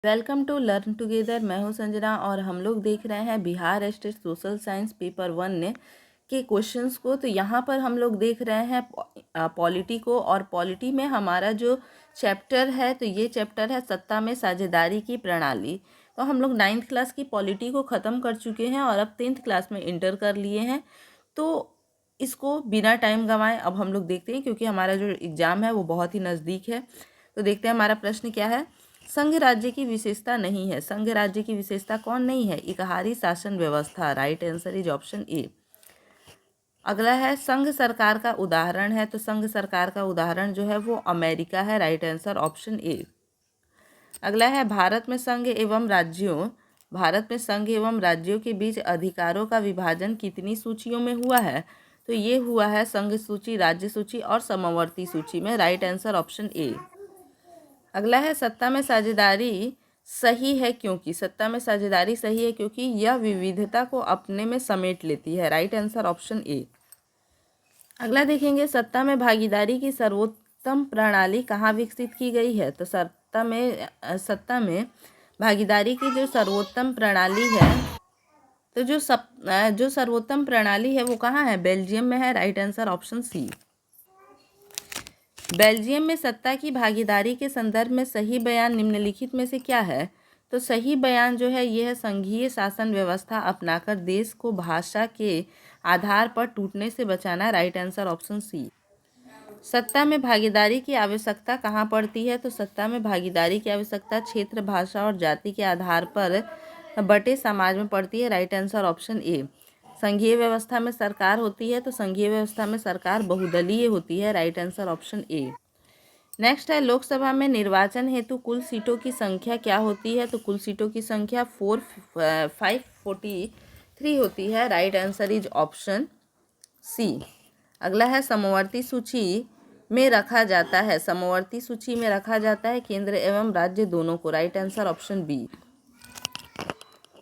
Welcome to learn together. मैं हूं संजना और हम लोग देख रहे हैं Bihar state social science paper 1 ने के क्वेश्चंस को। तो यहाँ पर हम लोग देख रहे हैं पॉलिटी को, और पॉलिटी में हमारा जो चैप्टर है तो ये चैप्टर है सत्ता में साझेदारी की प्रणाली। तो हम लोग 9th क्लास की पॉलिटी को ख़त्म कर चुके हैं और अब 10th क्लास में इंटर कर लिए हैं। तो इसको बिना टाइम गंवाए अब हम लोग देखते हैं, क्योंकि हमारा जो एग्ज़ाम है वो बहुत ही नज़दीक है। तो देखते हैं हमारा प्रश्न क्या है। संघ राज्य की विशेषता नहीं है। संघ राज्य की विशेषता कौन नहीं है? इकहारी शासन व्यवस्था। Right answer is option A. अगला है संघ सरकार का उदाहरण है। तो संघ सरकार का उदाहरण जो है वो अमेरिका है। Right answer option A. अगला है भारत में संघ एवं राज्यों के बीच अधिकारों का विभाजन कितनी सूचियों में हुआ है? तो ये हुआ है संघ सूची, राज्य सूची और समवर्ती सूची में। Right answer option A. अगला है सत्ता में साझेदारी सही है क्योंकि। सत्ता में साझेदारी सही है क्योंकि यह विविधता को अपने में समेट लेती है। Right answer option A. अगला देखेंगे सत्ता में भागीदारी की सर्वोत्तम प्रणाली कहाँ विकसित की गई है? तो सत्ता में भागीदारी की जो सर्वोत्तम प्रणाली है, तो जो सर्वोत्तम प्रणाली है वो कहाँ है? बेल्जियम में है। Right answer option C. Belgium में सत्ता की भागीदारी के संदर्भ में सही बयान निम्नलिखित में से क्या है? तो सही बयान जो है यह है संघीय शासन व्यवस्था अपनाकर देश को भाषा के आधार पर टूटने से बचाना। Right answer option C. सत्ता में भागीदारी की आवश्यकता कहाँ पड़ती है? तो सत्ता में भागीदारी की आवश्यकता क्षेत्र, भाषा और जाति के आधार पर बटे समाज में पड़ती है। Right answer option A. संघीय व्यवस्था में सरकार होती है तो संघीय व्यवस्था में सरकार बहुदलीय होती है। Right answer option A. Next है लोकसभा में निर्वाचन हेतु कुल सीटों की संख्या क्या होती है? तो कुल सीटों की संख्या 543 होती है। Right answer is option C. अगला है समवर्ती सूची में रखा जाता है। समवर्ती सूची में रखा जाता है केंद्र एवं राज्य दोनों को। Right answer option B.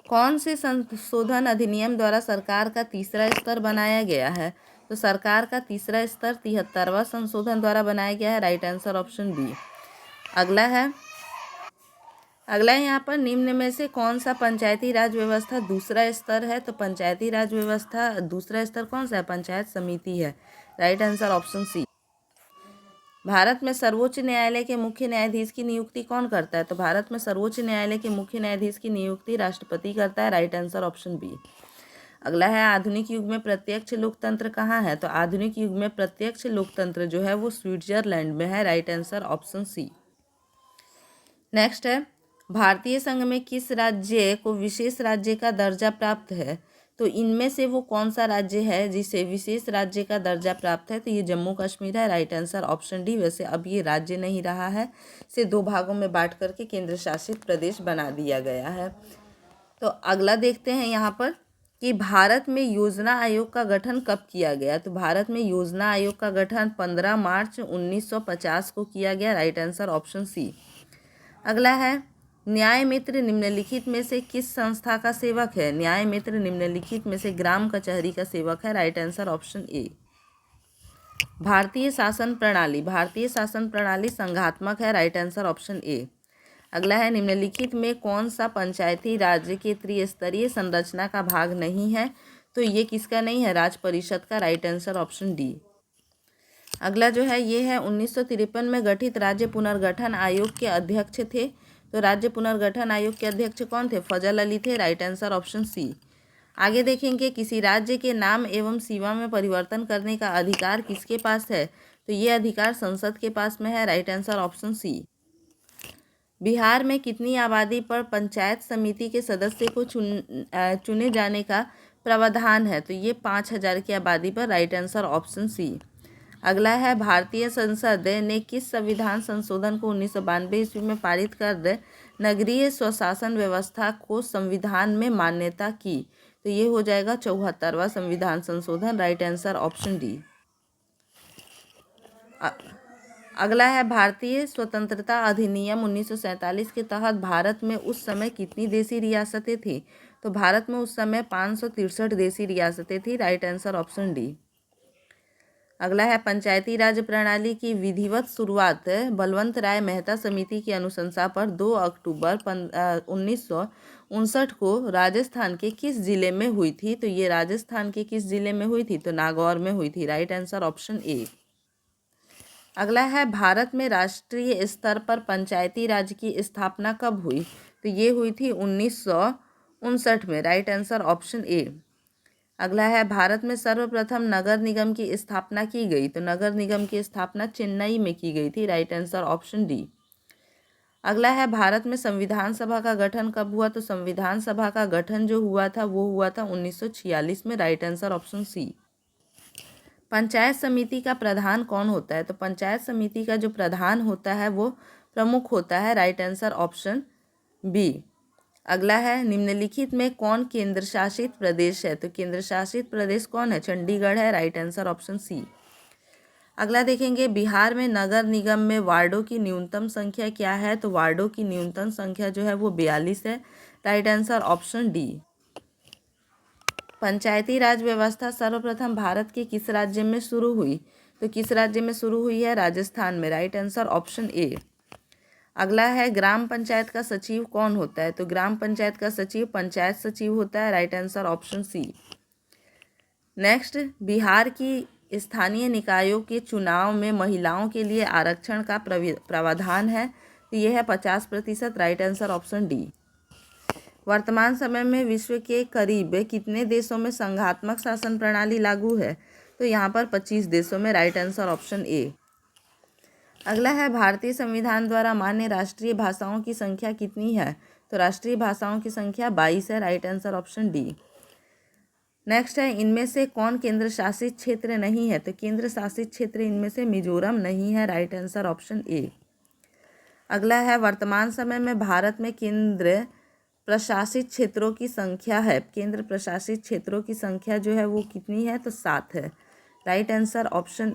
कौन से संशोधन अधिनियम द्वारा सरकार का तीसरा स्तर बनाया गया है? तो सरकार का तीसरा स्तर 73वां संशोधन द्वारा बनाया गया है। Right answer option B. अगला यहाँ पर निम्न में से कौन सा पंचायती राज व्यवस्था दूसरा स्तर है? तो पंचायती राज व्यवस्था दूसरा स्तर कौन सा है? पंचायत समिति है। Right answer option C. Bharat में सर्वोच्च न्यायालय के मुख्य न्यायाधीश की नियुक्ति कौन करता है? तो भारत में सर्वोच्च न्यायालय के मुख्य न्यायाधीश की नियुक्ति राष्ट्रपति करता है। Right answer option B. अगला है आधुनिक युग में प्रत्यक्ष लोकतंत्र कहाँ है? तो आधुनिक युग में प्रत्यक्ष लोकतंत्र जो है वो स्विट्जरलैंड में है। Right answer option C. Next है भारतीय संघ में किस राज्य को विशेष राज्य का दर्जा प्राप्त है? तो इनमें से वो कौन सा राज्य है जिसे विशेष राज्य का दर्जा प्राप्त है? तो ये जम्मू कश्मीर है। Right answer option D. वैसे अब ये राज्य नहीं रहा है, इसे 2 भागों में बांट करके केंद्र शासित प्रदेश बना दिया गया है। तो अगला देखते हैं यहाँ पर कि भारत में योजना आयोग का गठन कब किया गया? तो भारत में योजना आयोग का गठन 15 मार्च 1950 को किया गया। Right answer option C. अगला है न्याय मित्र निम्नलिखित में से किस संस्था का सेवक है? न्याय मित्र निम्नलिखित में से ग्राम कचहरी का सेवक है। Right answer option A. भारतीय शासन प्रणाली संघात्मक है। Right answer option A. अगला है निम्नलिखित में कौन सा पंचायती राज्य के त्रिस्तरीय संरचना का भाग नहीं है? तो ये किसका नहीं है? राज्य परिषद का। Right answer option D. अगला जो है ये है 1953 में गठित राज्य पुनर्गठन आयोग के अध्यक्ष थे। तो राज्य पुनर्गठन आयोग के अध्यक्ष कौन थे? फजल अली थे। Right answer option C. आगे देखेंगे किसी राज्य के नाम एवं सीमा में परिवर्तन करने का अधिकार किसके पास है? तो ये अधिकार संसद के पास में है। Right answer option C. Bihar में कितनी आबादी पर पंचायत समिति के सदस्य को चुने जाने का प्रावधान है? तो ये 5000 की आबादी पर। Right answer option C. अगला है भारतीय संसद ने किस संविधान संशोधन को 1992 ईस्वी में पारित कर नगरीय स्वशासन व्यवस्था को संविधान में मान्यता की? तो ये हो जाएगा 74वां संविधान संशोधन। Right answer option D. अगला है भारतीय स्वतंत्रता अधिनियम 1947 के तहत भारत में उस समय कितनी देशी रियासतें थी? तो भारत में उस समय 563 देशी रियासतें थी। Right answer option D. अगला है पंचायती राज प्रणाली की विधिवत शुरुआत बलवंत राय मेहता समिति की अनुशंसा पर 2 अक्टूबर 1959 को राजस्थान के किस जिले में हुई थी? तो ये राजस्थान के किस जिले में हुई थी? तो नागौर में हुई थी। Right answer option A. अगला है भारत में राष्ट्रीय स्तर पर पंचायती राज की स्थापना कब हुई? तो ये हुई थी 1959 में। Right answer option A. अगला है भारत में सर्वप्रथम नगर निगम की स्थापना की गई? तो नगर निगम की स्थापना चेन्नई में की गई थी। Right answer option D. अगला है भारत में संविधान सभा का गठन कब हुआ? तो संविधान सभा का गठन जो हुआ था वो हुआ था 1946 में। Right answer option C. Panchayat समिति का प्रधान कौन होता है? तो पंचायत समिति का जो प्रधान होता है वो प्रमुख होता है। Right answer option B. अगला है निम्नलिखित में कौन केंद्र शासित प्रदेश है? तो केंद्र शासित प्रदेश कौन है? चंडीगढ़ है। Right answer option C. अगला देखेंगे बिहार में नगर निगम में वार्डों की न्यूनतम संख्या क्या है? तो वार्डों की न्यूनतम संख्या जो है वो 42 है। Right answer option D. Panchayati Raj व्यवस्था सर्वप्रथम भारत के किस राज्य में शुरू हुई? तो किस राज्य में शुरू हुई है? राजस्थान में। Right answer option A. अगला है ग्राम पंचायत का सचिव कौन होता है? तो ग्राम पंचायत का सचिव पंचायत सचिव होता है। Right answer option C. Next, Bihar की स्थानीय निकायों के चुनाव में महिलाओं के लिए आरक्षण का प्रावधान है। तो यह है 50%। Right answer option D. वर्तमान समय में विश्व के करीब कितने देशों में संघात्मक शासन प्रणाली लागू है? तो यहाँ पर 25 देशों में। Right answer option A. अगला है भारतीय संविधान द्वारा मान्य राष्ट्रीय भाषाओं की संख्या कितनी है? तो राष्ट्रीय भाषाओं की संख्या 22 है। Right answer option D. Next है इनमें से कौन केंद्र शासित क्षेत्र नहीं है? तो केंद्र शासित क्षेत्र इनमें से मिजोरम नहीं है। Right answer option A. अगला है वर्तमान समय में भारत में केंद्र प्रशासित क्षेत्रों की संख्या है। केंद्र प्रशासित क्षेत्रों की संख्या जो है वो कितनी है? तो 7 है। Right answer option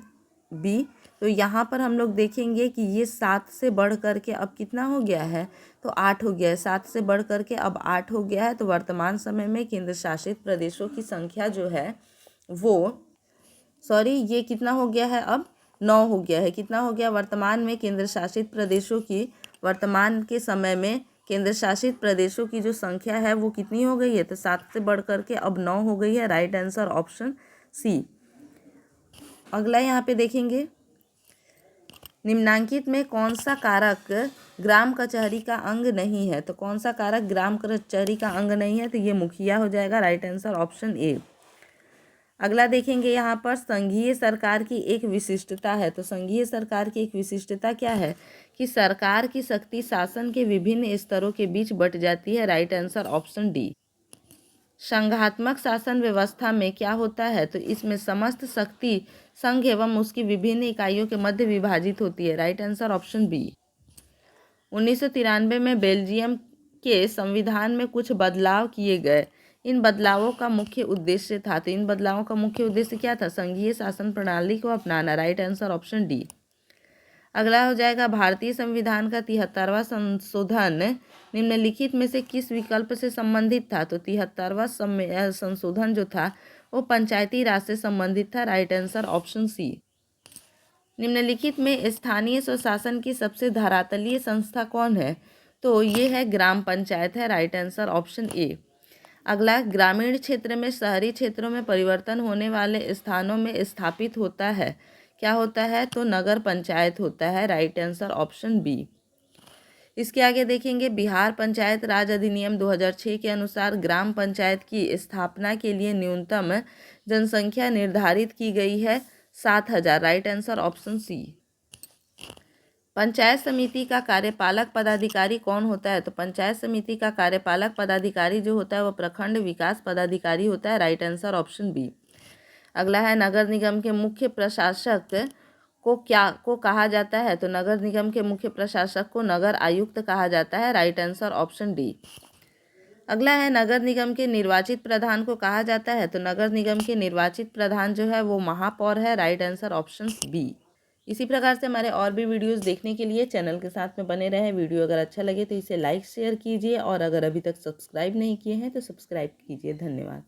B. तो यहाँ पर हम लोग देखेंगे कि ये 7 से बढ़ करके अब कितना हो गया है? तो 8 हो गया है। 7 से बढ़ करके अब 8 हो गया है। तो वर्तमान समय में केंद्र शासित प्रदेशों की संख्या जो है वो ये कितना हो गया है? अब 9 हो गया है। कितना हो गया वर्तमान में केंद्र शासित प्रदेशों की? वर्तमान के समय में केंद्र शासित प्रदेशों की जो संख्या है वो कितनी हो गई है? तो 7 से बढ़ करके अब 9 हो गई है। Right answer option C. अगला यहाँ पे देखेंगे निम्नांकित में कौन सा कारक ग्राम कचहरी का अंग नहीं है? तो कौन सा कारक ग्राम कचहरी का अंग नहीं है? तो ये मुखिया हो जाएगा। Right answer option A. अगला देखेंगे यहाँ पर संघीय सरकार की एक विशिष्टता है। तो संघीय सरकार की एक विशिष्टता क्या है? कि सरकार की शक्ति शासन के विभिन्न स्तरों के बीच बट जाती है। Right answer option D. संघात्मक शासन व्यवस्था में क्या होता है? तो इसमें समस्त शक्ति संघ एवं उसकी विभिन्न इकाइयों के मध्य विभाजित होती है। Right answer option B. 1993 में बेल्जियम के संविधान में कुछ बदलाव किए गए। इन बदलावों का मुख्य उद्देश्य था? तो इन बदलावों का मुख्य उद्देश्य क्या था? संघीय शासन प्रणाली को अपनाना। Right answer option D. अगला हो जाएगा भारतीय संविधान का 73वां संशोधन निम्नलिखित में से किस विकल्प से संबंधित था? तो 73वां संशोधन जो था वो पंचायती राज से संबंधित था। Right answer option C. निम्नलिखित में स्थानीय स्वशासन की सबसे धरातलीय संस्था कौन है? तो ये है ग्राम पंचायत है। Right answer option A. अगला ग्रामीण क्षेत्र में शहरी क्षेत्रों में परिवर्तन होने वाले स्थानों में स्थापित होता है। क्या होता है? तो नगर पंचायत होता है। Right answer option B. इसके आगे देखेंगे बिहार पंचायत राज अधिनियम 2006 के अनुसार ग्राम पंचायत की स्थापना के लिए न्यूनतम जनसंख्या निर्धारित की गई है 7,000। Right answer option C. Panchayat समिति का कार्यपालक पदाधिकारी कौन होता है? तो पंचायत समिति का कार्यपालक पदाधिकारी जो होता है वो प्रखंड विकास पदाधिकारी होता है। Right answer option B. अगला है नगर निगम के मुख्य प्रशासक को कहा जाता है? तो नगर निगम के मुख्य प्रशासक को नगर आयुक्त कहा जाता है। Right answer option D. अगला है नगर निगम के निर्वाचित प्रधान को कहा जाता है? तो नगर निगम के निर्वाचित प्रधान जो है वो महापौर है। Right answer option B. इसी प्रकार से हमारे और भी वीडियोस देखने के लिए चैनल के साथ में बने रहें। वीडियो अगर अच्छा लगे तो इसे लाइक शेयर कीजिए और अगर अभी तक सब्सक्राइब नहीं किए हैं तो सब्सक्राइब कीजिए। धन्यवाद।